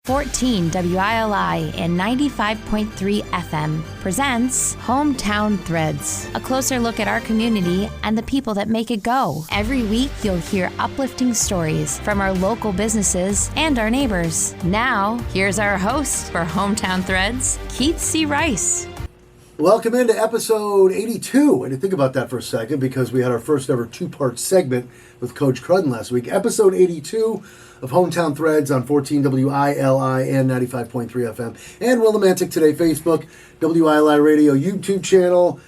14 WILI and 95.3 FM presents Hometown Threads, a closer look at our community and the people that make it go. Every week, you'll hear uplifting stories from our local businesses and our neighbors. Now, here's our host for Hometown Threads, Keith C. Rice. Welcome into episode 82. And to think about that for a second, because we had our first ever two-part segment with Coach Crudden last week. Episode 82 of Hometown Threads on 14 WILI and 95.3 FM. And Willimantic Today Facebook, WILI Radio YouTube channel,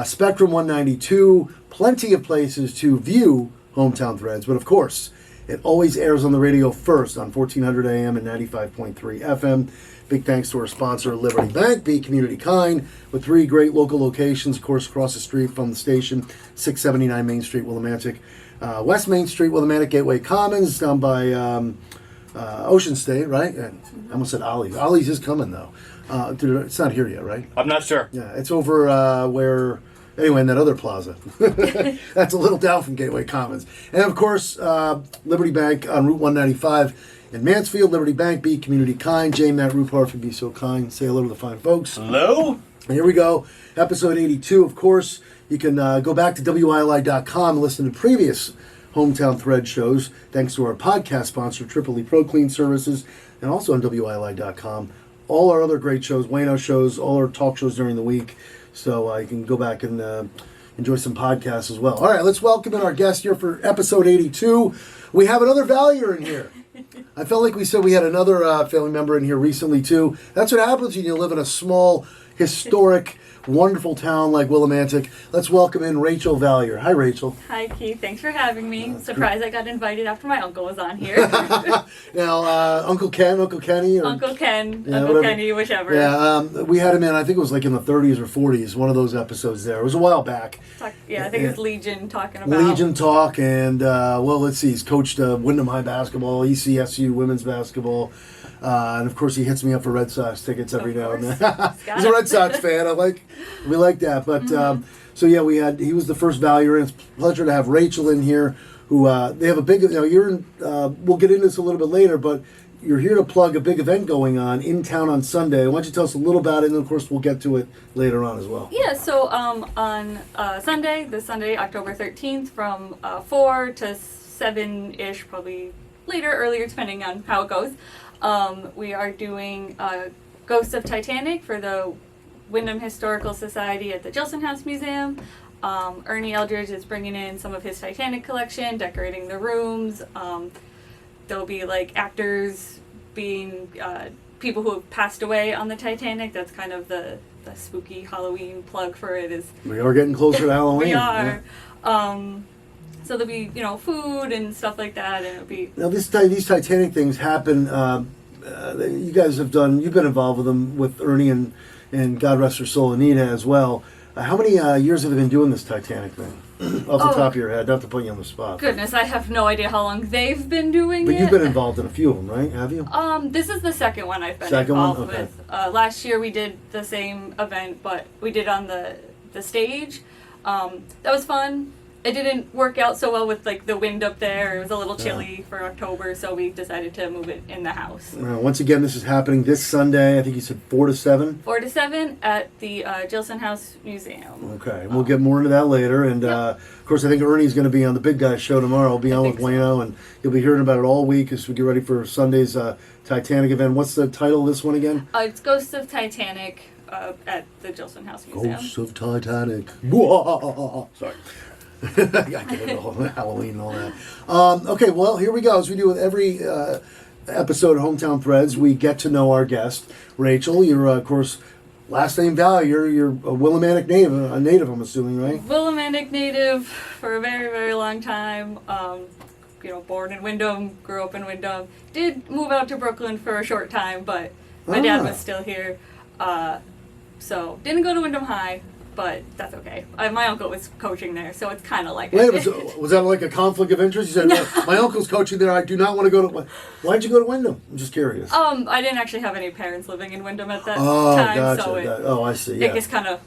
Spectrum 192. Plenty of places to view Hometown Threads. But of course, it always airs on the radio first on 1400 AM and 95.3 FM. Big thanks to our sponsor, Liberty Bank. Be community kind with 3 great local locations, of course, across the street from the station, 679 Main Street, Willimantic. West Main Street, Willimantic, Gateway Commons, down by Ocean State, right? And I almost said Ollie's. Ollie's is coming, though. It's not here yet, right? I'm not sure. Yeah, it's over where... Anyway, in that other plaza. That's a little down from Gateway Commons. And, of course, Liberty Bank on Route 195 in Mansfield. Liberty Bank, be community kind. Jay, Matt Rupar, if you'd be so kind. Say hello to the fine folks. Hello. And here we go. Episode 82, of course. You can go back to WILI.com and listen to previous Hometown Thread shows, thanks to our podcast sponsor, Tripoli Pro Clean Services, and also on WILI.com. All our other great shows, Wayno shows, all our talk shows during the week. So you can go back and enjoy some podcasts as well. All right, let's welcome in our guest here for episode 82. We have another Valuer in here. I felt like we said we had another family member in here recently, too. That's what happens when you live in a small, historic, wonderful town like Willimantic. Let's welcome in Rachel Valuer. Hi, Rachel. Hi, Keith. Thanks for having me. Surprised I got invited after my uncle was on here. Now, Uncle Ken, Uncle Kenny? Or, Uncle Ken, yeah, Uncle whatever. Kenny, whichever. Yeah, we had him in, I think it was like in the 30s or 40s, one of those episodes there. It was a while back. I think it was Legion talking about. Legion talk, and, well, let's see, he's coached Wyndham High basketball, ECSU women's basketball. And of course, he hits me up for Red Sox tickets every now and then. He's a Red Sox fan. We like that. But so yeah, he was the first Valuer, and it's a pleasure to have Rachel in here. Who they have a big. You're in. We'll get into this a little bit later, but you're here to plug a big event going on in town on Sunday. Why don't you tell us a little about it, and then of course we'll get to it later on as well. Yeah. So on Sunday, October 13th, from 4 to 7-ish, probably later, earlier, depending on how it goes. We are doing Ghosts of Titanic for the Wyndham Historical Society at the Gilson House Museum. Ernie Eldridge is bringing in some of his Titanic collection, decorating the rooms. There'll be like actors being people who have passed away on the Titanic. That's kind of the spooky Halloween plug for it. We are getting closer to Halloween. We are. Yeah. So there'll be, food and stuff like that, and it'll be... Now, these Titanic things happen, you guys have you've been involved with them, with Ernie and God rest her soul, Anita as well. How many years have they been doing this Titanic thing? Off the top of your head, not to put you on the spot. Goodness, I have no idea how long they've been doing it. But you've been involved in a few of them, right? Have you? This is the second one I've been involved with. Last year we did the same event, but we did on the stage. That was fun. It didn't work out so well with the wind up there. It was a little chilly for October, so we decided to move it in the house. Once again, this is happening this Sunday. I think you said 4 to 7? 4 to 7 at the Gilson House Museum. Okay, we'll get more into that later. And, of course, I think Ernie's going to be on the Big Guy show tomorrow. He'll be on with Wayno, and you'll be hearing about it all week as we get ready for Sunday's Titanic event. What's the title of this one again? It's Ghosts of Titanic at the Gilson House Museum. Ghosts of Titanic. Sorry. I get it all, Halloween and all that. Okay, well, here we go. As we do with every episode of Hometown Threads, we get to know our guest. Rachel, you're, of course, last name Valuer. You're a Willimantic native, I'm assuming, right? Willimantic native for a very, very long time. Born in Wyndham, grew up in Wyndham. Did move out to Brooklyn for a short time, but my dad was still here. So didn't go to Wyndham High. But that's okay. My uncle was coaching there, so it's kind of like... Wait, was that like a conflict of interest? You said, no. My uncle's coaching there, I do not want to go to... Why'd you go to Wyndham? I'm just curious. I didn't actually have any parents living in Wyndham at that time, gotcha. so I see, yeah. It just kind of...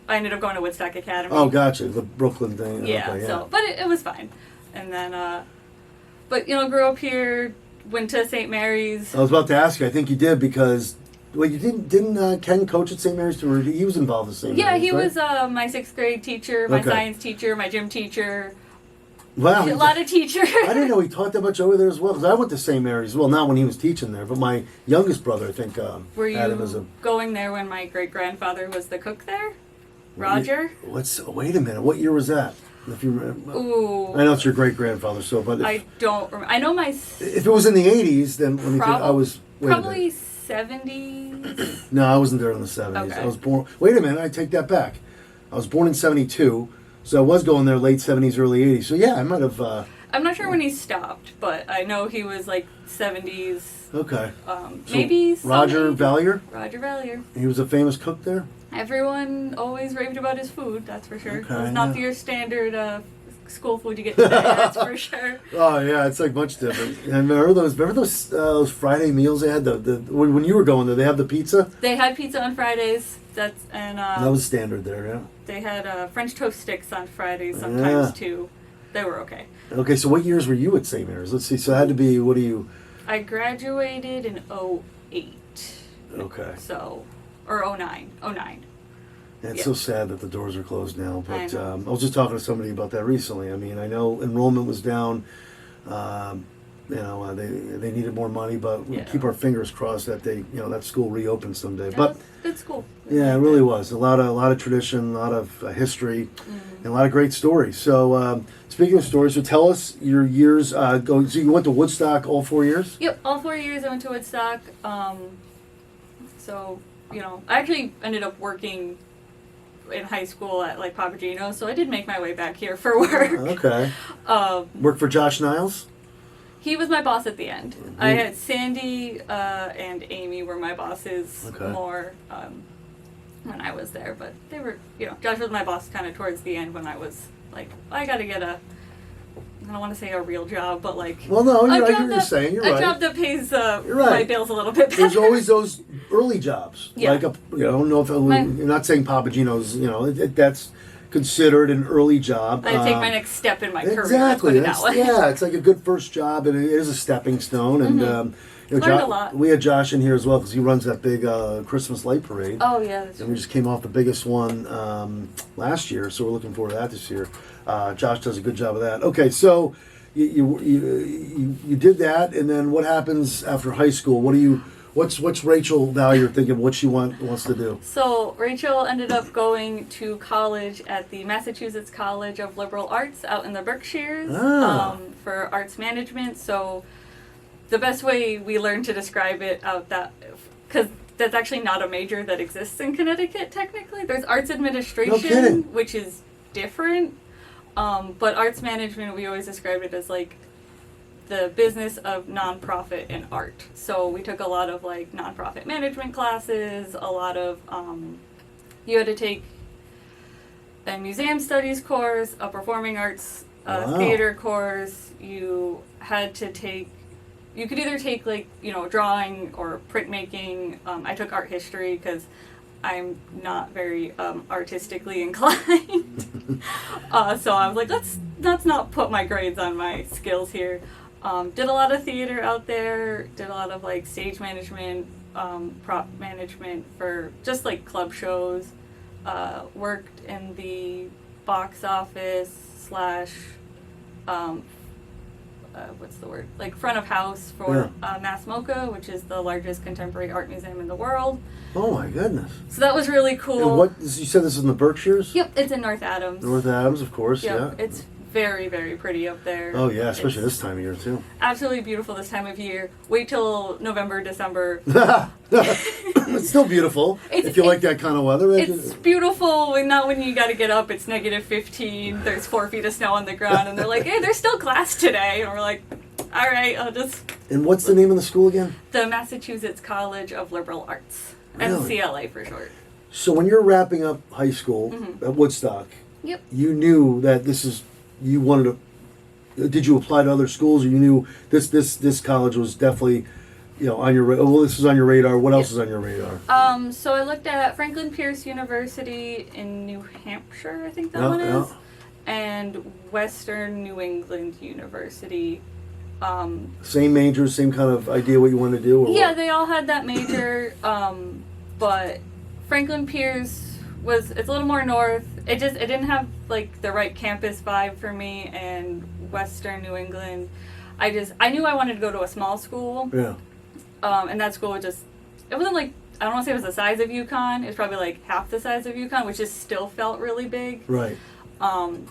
I ended up going to Woodstock Academy. Oh, gotcha, the Brooklyn thing. Yeah, okay, yeah. So... But it was fine. And then, grew up here, went to St. Mary's. I was about to ask you. I think you did because, well, you didn't Ken coach at St. Mary's too? Or he was involved in St. Mary's, Yeah, he right? was my 6th grade teacher, my Okay. science teacher, my gym teacher. Wow. A lot of teachers. I didn't know he taught that much over there as well. Because I went to St. Mary's. Well, not when he was teaching there, but my youngest brother, I think, Were had him as a... you going there when my great-grandfather was the cook there? Roger? Wait a minute. What year was that? If you remember. Ooh. I know it's your great-grandfather, so, but... I don't remember. I know my... If it was in the 80s, then let me think, I was... Wait a Probably minute. 70s. No, I wasn't there in the 70s. Okay. I was born... Wait a minute, I take that back. I was born in 72, so I was going there late 70s, early 80s. So yeah, I might have... I'm not sure when he stopped, but I know he was like 70s. Okay. Maybe... Roger 70s. Valier? Roger Valier. He was a famous cook there? Everyone always raved about his food, that's for sure. Okay, It's not yeah. your standard school food you get today, that's for sure. Oh yeah, it's like much different. And remember those Friday meals they had when you were going there? They have the pizza. They had pizza on Fridays. That was standard there, yeah. They had French toast sticks on Fridays sometimes Yeah. too. They were okay. Okay, so what years were you at St. Mary's? Let's see. So it had to be. What do you? I graduated in 08. Okay. So, or 09. 09. And it's Yeah. so sad that the doors are closed now. I But know. I was just talking to somebody about that recently. I mean, I know enrollment was down. They needed more money, but we Yeah. keep our fingers crossed that that school reopens someday. Yeah, But it's good school. yeah, it really was a lot of tradition, a lot of history, and a lot of great stories. So speaking of stories, so tell us your years. So you went to Woodstock all 4 years? Yep, all 4 years I went to Woodstock. So, I actually ended up working in high school at like Papagino, so I did make my way back here for work. Okay. Work for Josh Niles? He was my boss at the end. I had Sandy and Amy were my bosses Okay. more when I was there, but they were, Josh was my boss kind of towards the end when I was like, I got to get I don't want to say a real job, but like... Well, no, a you're job right. You're saying you're right. A job that pays You're my right. bills a little bit better. There's always those early jobs. Yeah. Like, I don't know if... you're not saying Papagino's, that's considered an early job. I take my next step in my career. Exactly. Let's put it that way. Yeah, it's like a good first job, and it is a stepping stone. And Learned a lot. We had Josh in here as well because he runs that big Christmas light parade. Oh, yeah. That's And we just came off the biggest one last year, so we're looking forward to that this year. Josh does a good job of that. Okay, so you did that, and then what happens after high school? What's Rachel Valier thinking? What she wants to do? So Rachel ended up going to college at the Massachusetts College of Liberal Arts out in the Berkshires for arts management. So the best way we learned to describe it because that's actually not a major that exists in Connecticut technically. There's arts administration, No kidding. which is different. But arts management, we always describe it as like the business of nonprofit and art. So we took a lot of like nonprofit management classes, a lot of, you had to take a museum studies course, a performing arts theater course. You had to take, you could either take like, drawing or printmaking. I took art history because I'm not very artistically inclined. So I was like, let's not put my grades on my skills here. Did a lot of theater out there, did a lot of like stage management, prop management for just like club shows, worked in the box office / what's the word? Like front of house for Mass MoCA, which is the largest contemporary art museum in the world. Oh my goodness! So that was really cool. And you said this is in the Berkshires? Yep, it's in North Adams. North Adams, of course. Yep, Yeah. it's very, very pretty up there. Oh yeah, especially It's this time of year too. absolutely beautiful this time of year. Wait till November, December. It's still beautiful if you like that kind of weather. It's beautiful, and not when you got to get up. It's -15. There's 4 feet of snow on the ground, and they're like, "Hey, there's still class today," and we're like, "All right, I'll just." And what's the name of the school again? The Massachusetts College of Liberal Arts, Really? MCLA for short. So when you're wrapping up high school at Woodstock, Yep. you knew that you wanted to. Did you apply to other schools, or you knew this college was definitely, on your well, this was on your radar. What else is on your radar? So I looked at Franklin Pierce University in New Hampshire, I think that one Yeah. is, and Western New England University Same majors, same kind of idea what you want to do? Or Yeah, what? they all had that major, but Franklin Pierce it's a little more north. It didn't have like the right campus vibe for me, and Western New England. I knew I wanted to go to a small school. Yeah. And that school it wasn't like, I don't want to say it was the size of Yukon. It was probably like half the size of Yukon, which just still felt really big. Right. And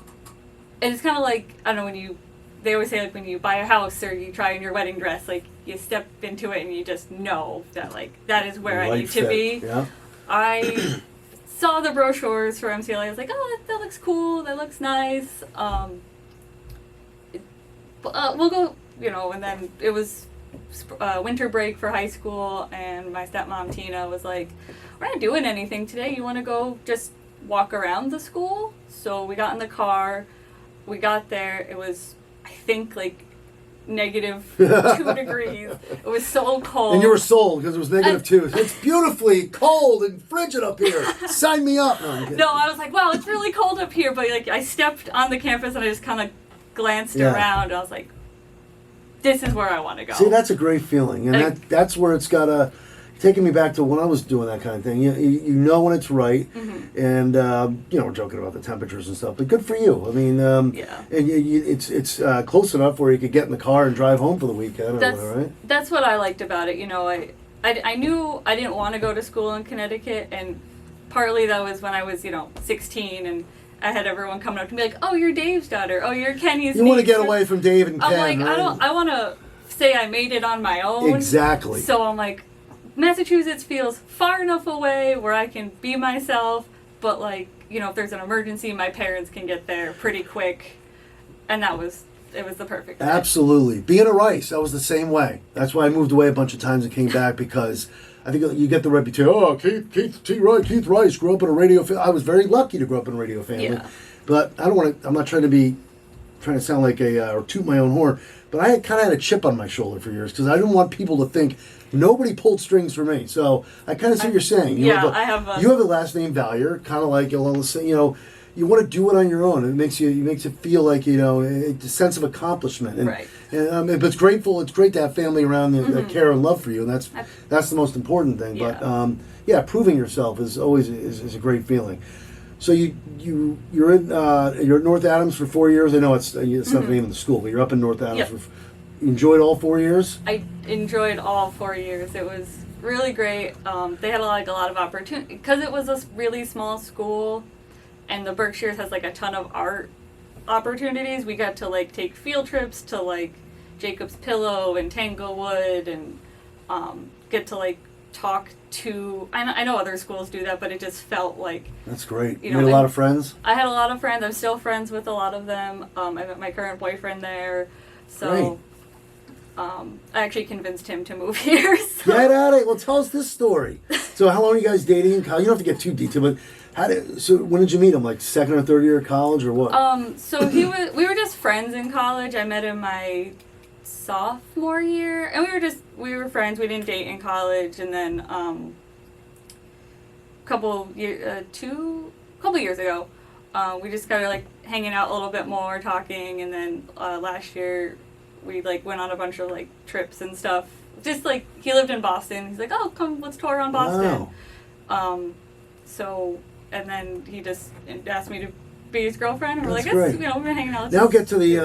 it's kind of like, I don't know, they always say like when you buy a house or you try on your wedding dress, like you step into it and you just know that like that is where I need to be. Yeah. I saw the brochures for MCLA. I was like, oh, that looks cool. That looks nice. We'll go, and then it was winter break for high school, and my stepmom Tina was like, we're not doing anything today. You want to go just walk around the school? So we got in the car. We got there. It was, I think, like negative 2 degrees. It was so cold. And you were sold because it was -2. It's beautifully cold and frigid up here. Sign me up. No, I was like, wow, it's really cold up here. But like, I stepped on the campus and I just kind of glanced around. I was like, this is where I want to go. See, that's a great feeling, and that's where it's got taking me back to when I was doing that kind of thing. You know when it's right, and we're joking about the temperatures and stuff, but good for you. I mean, and it's close enough where you could get in the car and drive home for the weekend. Right? That's what I liked about it. I knew I didn't want to go to school in Connecticut, and partly that was when I was 16 and I had everyone coming up to me like, oh, you're Dave's daughter. Oh, you're Kenny's niece. You want to get away from Dave and Ken, I'm like, right? I want to say I made it on my own. Exactly. So I'm like, Massachusetts feels far enough away where I can be myself, but like, if there's an emergency, my parents can get there pretty quick. And it was the perfect fit. Absolutely. Being a Rice, I was the same way. That's why I moved away a bunch of times and came back, because I think you get the reputation, Keith Rice grew up in a radio family. I was very lucky to grow up in a radio family. Yeah. But I'm not trying to sound like or toot my own horn, but I kind of had a chip on my shoulder for years because I didn't want people to think nobody pulled strings for me. So I kind of see what you're saying. You have the last name Valier, kind of like, you want to do it on your own. It makes it feel like, a sense of accomplishment. And, right. And but it's great to have family around that care and love for you, and that's the most important thing. Yeah. But proving yourself is always is a great feeling. So you're at North Adams for 4 years. I know it's not the name of the school, but you're up in North Adams. Yep. You enjoyed all 4 years? I enjoyed all 4 years. It was really great. They had a lot of opportunity because it was a really small school, and the Berkshires has like a ton of art opportunities. We got to like take field trips to like Jacob's Pillow and Tanglewood, and get to like talk to. I know other schools do that, but it just felt like that's great. You made a lot of friends. I had a lot of friends. I'm still friends with a lot of them. I met my current boyfriend there, so. Great. I actually convinced him to move here. So. Get at it. Well, tell us this story. So, how long are you guys dating in college? You don't have to get too detailed, but so when did you meet him? Like second or third year of college, or what? So we were just friends in college. I met him my sophomore year, and we were friends. We didn't date in college, and then couple years ago, we just started like hanging out a little bit more, talking, and then last year. We like went on a bunch of like trips and stuff. Just like he lived in Boston. He's like, oh, come, let's tour on Boston. Wow. So and then he just asked me to be his girlfriend. And we're That's like, great. we've been hanging out. Now get to the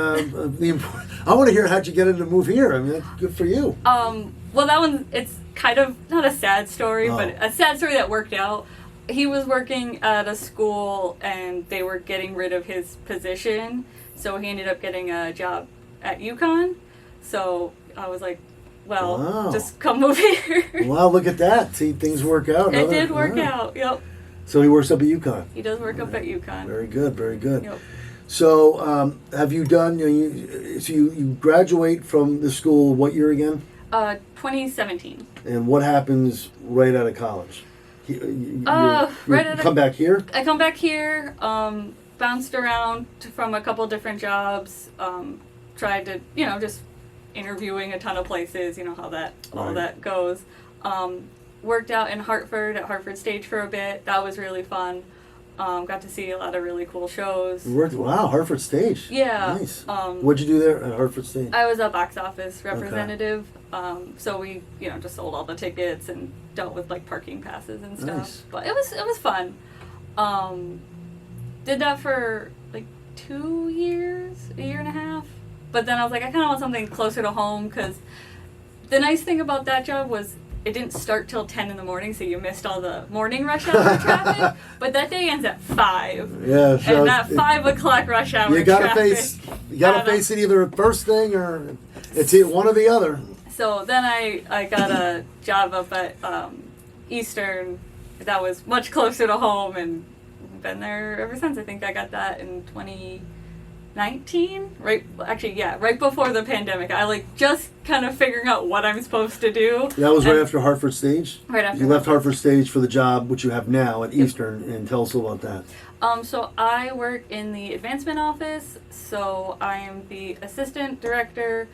important. I want to hear how'd you get into move here. I mean, that's good for you. Well, that one it's kind of not a sad story, but a sad story that worked out. He was working at a school and they were getting rid of his position, so he ended up getting a job at Yukon. So I was like, well, just come move here. Wow, look at that. See, things work out. It did work out, yep. So he works up at Yukon. He does work up at Yukon. Very good, very good. Yep. So have you done, you graduate from the school what year again? 2017. And what happens right out of college? Come back here? I come back here, bounced around from a couple different jobs, tried to, just interviewing a ton of places, how that all that goes. Worked out in Hartford at Hartford Stage for a bit. That was really fun. Got to see a lot of really cool shows. Wow, Hartford Stage. Yeah. Nice. What'd you do there at Hartford Stage? I was a box office representative. Okay. So we, just sold all the tickets and dealt with like parking passes and stuff. Nice. But it was fun. Did that for like 2 years, a year and a half. But then I was like, I kind of want something closer to home, because the nice thing about that job was it didn't start till 10 in the morning, so you missed all the morning rush hour traffic. But that day ends at 5. Yeah, so and that 5 o'clock rush hour you gotta traffic. You gotta face it either first thing or it's one or the other. So then I got a job up at Eastern that was much closer to home, and been there ever since. I think I got that in 2019, right before the pandemic. I just kind of figuring out what I'm supposed to do. That was right after Hartford Stage? Right after. You left Hartford Stage for the job which you have now at Eastern, and tell us about that. So I work in the advancement office, so I am the assistant director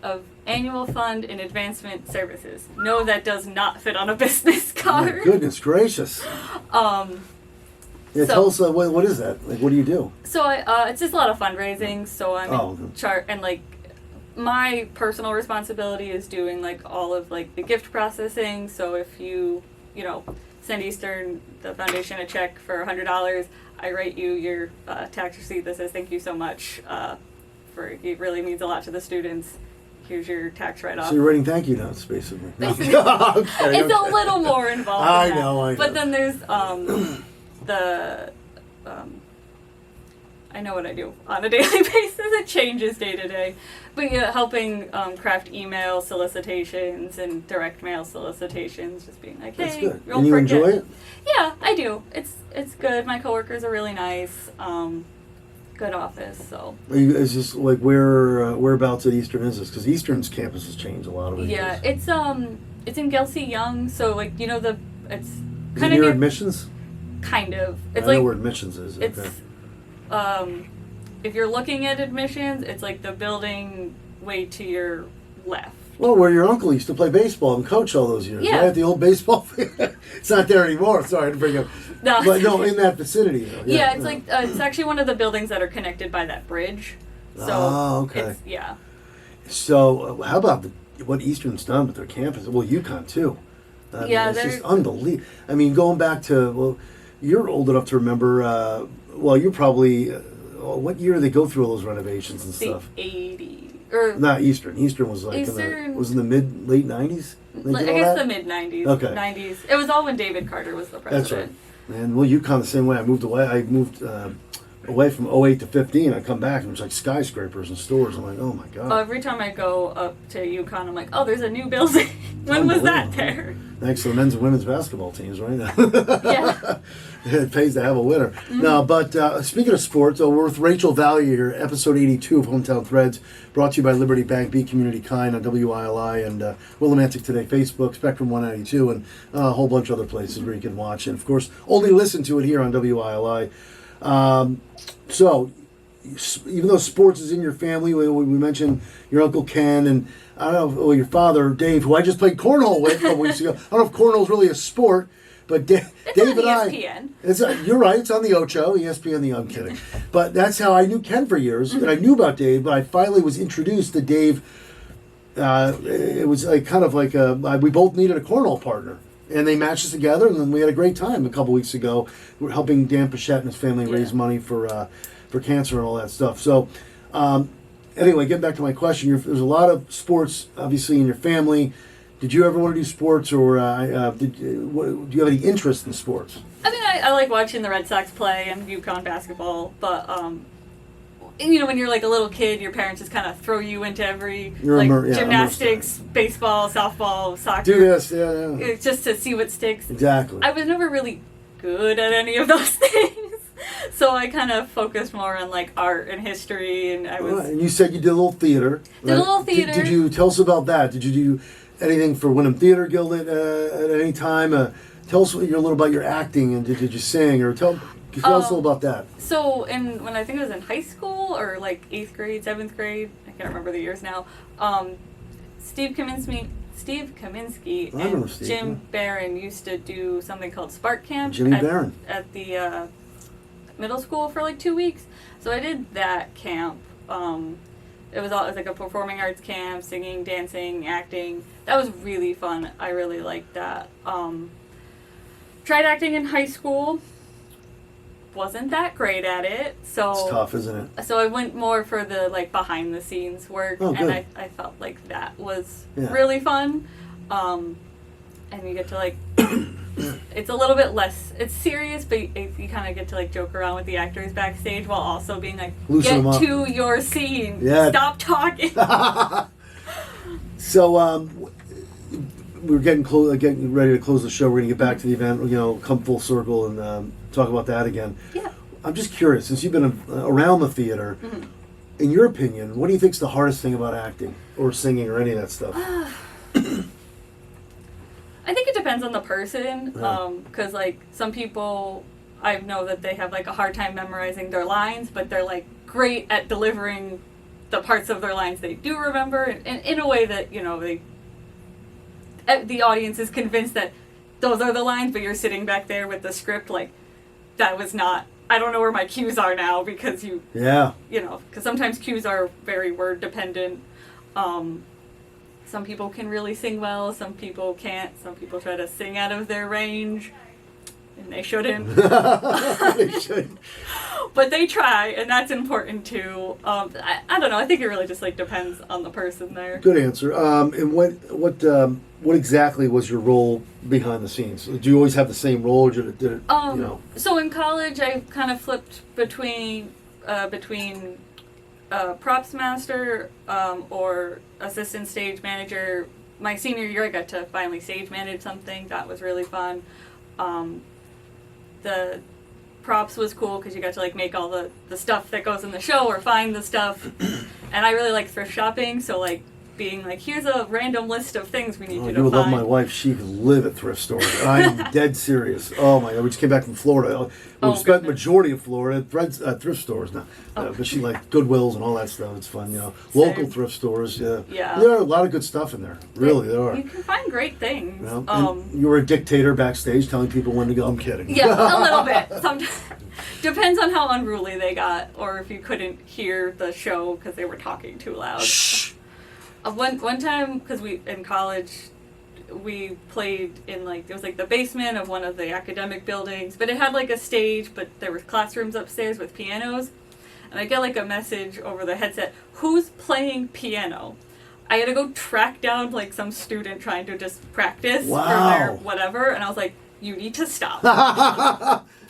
of annual fund and advancement services. No, that does not fit on a business card. My goodness gracious. Tell us, what is that? What do you do? So it's just a lot of fundraising. So I'm in charge, and my personal responsibility is doing all of the gift processing. So if you send Eastern, the foundation, a check for $100, I write you your tax receipt that says thank you so much. It really means a lot to the students. Here's your tax write-off. So you're writing thank you notes, basically. It's a little more involved. I know. But then there's I know what I do on a daily basis. It changes day to day. But helping craft email solicitations and direct mail solicitations, just being like, hey, that's good. don't and you forget. Enjoy it? Yeah, I do. It's good. My coworkers are really nice. Good office. So. Is this whereabouts at Eastern is this? Because Eastern's campus has changed a lot of it. Yeah, it's in Gelsey Young. So it's is kind it of near admissions? Kind of. It's I know where admissions is. It's okay. If you're looking at admissions, it's the building way to your left. Well, where your uncle used to play baseball and coach all those years, yeah. right? The old baseball field. It's not there anymore. Sorry to bring up. No. But no, in that vicinity. Though. Yeah, it's it's actually one of the buildings that are connected by that bridge. So okay. Yeah. So how about what Eastern's done with their campus? Well, Yukon too. It's just unbelievable. I mean, going back to you're old enough to remember. You're probably. What year did they go through all those renovations and stuff? The 80s. Not Eastern. Eastern was late 90s. I guess the mid 90s. Okay. 90s. It was all when David Carter was the president. That's right. And Yukon the same way. I moved away. Away from 08 to 15. I come back and there's skyscrapers and stores. I'm like, oh my god. Every time I go up to Yukon, I'm like, oh, there's a new building. When was that there? Thanks to the men's and women's basketball teams, right? Yeah. It pays to have a winner. Mm-hmm. No, but speaking of sports, we're with Rachel Vallier here, episode 82 of Hometown Threads, brought to you by Liberty Bank, Be Community Kind on WILI and Willimantic Today Facebook, Spectrum 192, and a whole bunch of other places where you can watch. And, of course, only listen to it here on WILI. So, even though sports is in your family, we mentioned your Uncle Ken and, I don't know, your father, Dave, who I just played cornhole with a couple weeks ago. I don't know if cornhole is really a sport, but Dave and ESPN. You're right, it's on the Ocho, ESPN, I'm kidding. But that's how I knew Ken for years, and I knew about Dave, but I finally was introduced to Dave. It was we both needed a cornhole partner. And they matched us together, and then we had a great time a couple weeks ago. We're helping Dan Pichette and his family raise money for cancer and all that stuff. So, anyway, getting back to my question, there's a lot of sports, obviously, in your family. Did you ever want to do sports, or do you have any interest in sports? I mean, I like watching the Red Sox play and Yukon basketball, but when you're a little kid, your parents just kind of throw you into every gymnastics, baseball, softball, soccer. Do this, yeah. Just to see what sticks. Exactly. I was never really good at any of those things, so I kind of focused more on art and history, and I was. Right. And you said you did a little theater. Did a little theater. Did you tell us about that? Did you do anything for Wyndham Theater Guild at any time? Tell us a little about your acting, and did you sing, or tell us a little about that. So, when I think I was in high school, or 8th grade, 7th grade, I can't remember the years now, Steve Kaminsky and Jim Barron used to do something called Spark Camp Jimmy Barron. at the middle school for like 2 weeks. So I did that camp. It was like a performing arts camp, singing, dancing, acting. That was really fun. I really liked that. Tried acting in high school. Wasn't that great at it. So it's tough, isn't it? So I went more for the like behind the scenes work, oh, and I felt like that was really fun. And you get to like, it's a little bit less, it's serious, but you kind of get to like joke around with the actors backstage while also being like, Loosen get to your scene, stop talking. So we're getting ready to close the show. We're going to get back to the event, come full circle and talk about that again. Yeah. I'm just curious, since you've been around the theater, in your opinion, what do you think's the hardest thing about acting or singing or any of that stuff? I think it depends on the person, because like some people, I know that they have like a hard time memorizing their lines, but they're like great at delivering the parts of their lines they do remember, and in a way that the audience is convinced that those are the lines, but you're sitting back there with the script like that was not. I don't know where my cues are now because because sometimes cues are very word dependent. Some people can really sing well, some people can't. Some people try to sing out of their range, and they shouldn't. They shouldn't. But they try, and that's important too. I don't know. I think it really just like depends on the person there. Good answer. And what exactly was your role behind the scenes? Do you always have the same role, or did it So in college, I kind of flipped between props master or assistant stage manager. My senior year, I got to finally stage manage something. That was really fun. The props was cool because you got to like make all the stuff that goes in the show or find the stuff. And I really like thrift shopping, so like being like, here's a random list of things we need you to You would find. love my wife. She could live at thrift stores. I'm dead serious. Oh my God, we just came back from Florida. We spent the majority of Florida at thrift stores now. But she like Goodwills and all that stuff. It's fun, Local thrift stores, yeah. There are a lot of good stuff in there. Really, there are. You can find great things. And you were a dictator backstage telling people when to go. I'm kidding. Yeah, a little bit. Sometimes. Depends on how unruly they got, or if you couldn't hear the show because they were talking too loud. Shh. One time, because in college, we played in it was like the basement of one of the academic buildings, but it had like a stage, but there were classrooms upstairs with pianos, and I get like a message over the headset, who's playing piano? I had to go track down like some student trying to just practice for their whatever, and I was like, you need to stop.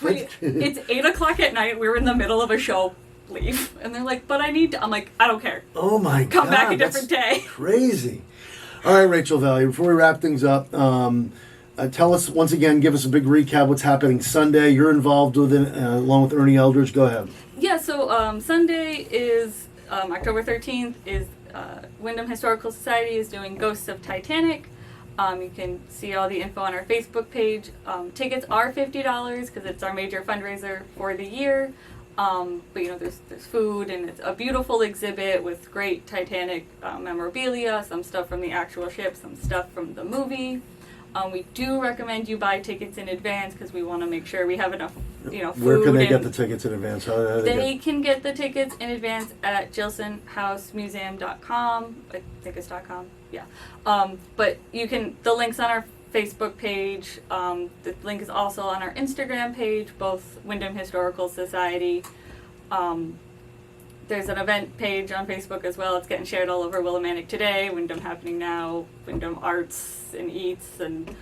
It's 8 o'clock at night, we were in the middle of a show, leave. And they're like, but I need to. I'm like, I don't care. Oh my God. Come back a different day. Crazy. All right, Rachel Valley, before we wrap things up, tell us once again, give us a big recap what's happening Sunday. You're involved with it along with Ernie Eldridge. Go ahead. Yeah, so Sunday is October 13th is Wyndham Historical Society is doing Ghosts of Titanic. You can see all the info on our Facebook page. Tickets are $50 because it's our major fundraiser for the year. But there's food, and it's a beautiful exhibit with great Titanic memorabilia, some stuff from the actual ship, some stuff from the movie. We do recommend you buy tickets in advance because we want to make sure we have enough, food. Where can they get the tickets in advance? How do they can get the tickets in advance at jilsonhousemuseum.com. I think it's .com. Yeah. But you can. The link's on our Facebook page. The link is also on our Instagram page, both Wyndham Historical Society. There's an event page on Facebook as well. It's getting shared all over Willimantic today, Wyndham Happening Now, Wyndham Arts and Eats, and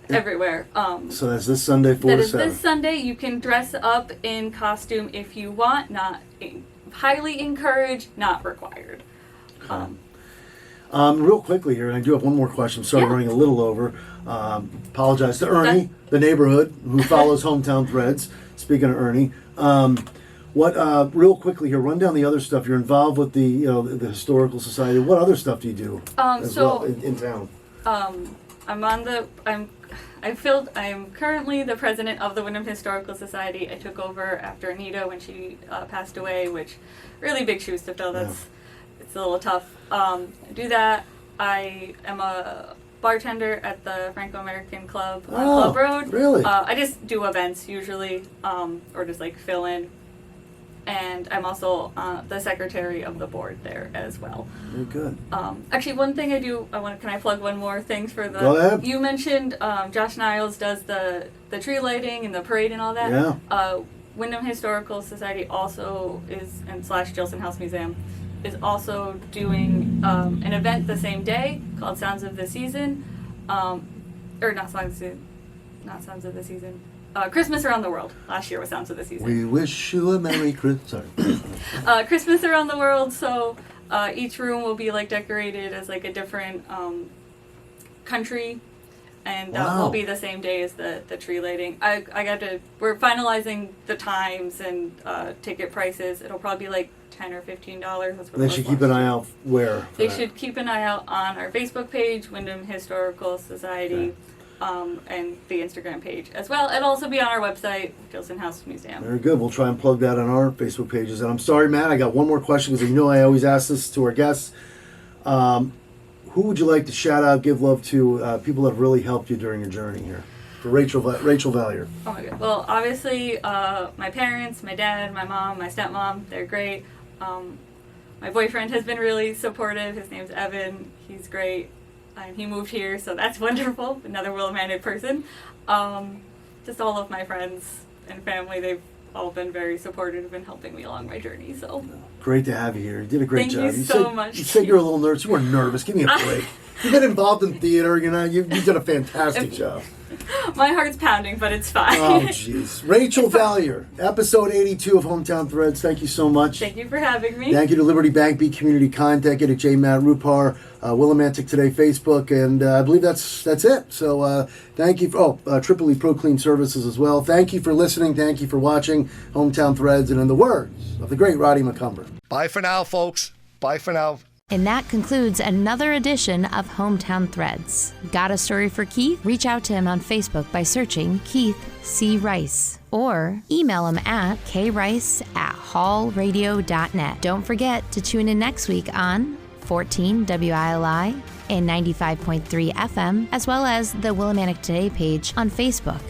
everywhere. So that's this Sunday, 4 to 7. That is this Sunday. You can dress up in costume if you want. Not highly encouraged, not required. Real quickly here, and I do have one more question. I'm sorry, running a little over. Apologize to Ernie, the neighborhood, who follows Hometown Threads. Speaking of Ernie, real quickly here, run down the other stuff. You're involved with the Historical Society. What other stuff do you do in town? I'm currently the president of the Wyndham Historical Society. I took over after Anita when she passed away, which really big shoes to fill. It's a little tough. I do that. I am a bartender at the Franco-American Club on Oh, Club Road. really? I just do events usually, or just like fill in. And I'm also the secretary of the board there as well. Very good. Actually, one thing can I plug one more thing for the... Go ahead. You mentioned Josh Niles does the tree lighting and the parade and all that. Yeah. Wyndham Historical Society also is, and / Jilson House Museum, is also doing an event the same day called Sounds of the Season. Or not Sounds of the Season. Christmas Around the World. Last year was Sounds of the Season. We wish you a Merry Christmas. Sorry. Christmas Around the World, so each room will be like decorated as like a different country, and that Wow. will be the same day as the tree lighting. We're finalizing the times and ticket prices. It'll probably be like $10 or $15. That's what They it was should keep last an eye year. out where? for They that? should keep an eye out on our Facebook page, Wyndham Historical Society. And the Instagram page as well. It'll also be on our website, Gilson House Museum. Very good. We'll try and plug that on our Facebook pages. And I'm sorry, Matt, I got one more question because I always ask this to our guests. Who would you like to shout out, give love to, people that have really helped you during your journey here? For Rachel Valier. Oh my god. Well, obviously, my parents, my dad, my mom, my stepmom, they're great. My boyfriend has been really supportive. His name's Evan. He's great. And he moved here, so that's wonderful. Another Willimantic person. Just all of my friends and family, they've all been very supportive in helping me along my journey. So Great to have you here. You did a great Thank job. you so said, much. You said you're a little nervous. You weren't nervous. Give me a break. You've been involved in theater, you did a fantastic job. my heart's pounding, but it's fine. Oh, jeez. Rachel Valier, episode 82 of Hometown Threads. Thank you so much. Thank you for having me. Thank you to Liberty Bank, B Community Contact, at J. Matt Rupar, Willimantic Today Facebook, and I believe that's it. So thank you for, Tripoli Pro Clean Services as well. Thank you for listening. Thank you for watching Hometown Threads, and in the words of the great Roddy McCumber. Bye for now, folks. Bye for now. And that concludes another edition of Hometown Threads. Got a story for Keith? Reach out to him on Facebook by searching Keith C. Rice or email him at krice@hallradio.net. Don't forget to tune in next week on 14 WILI and 95.3 FM, as well as the Willimantic Today page on Facebook.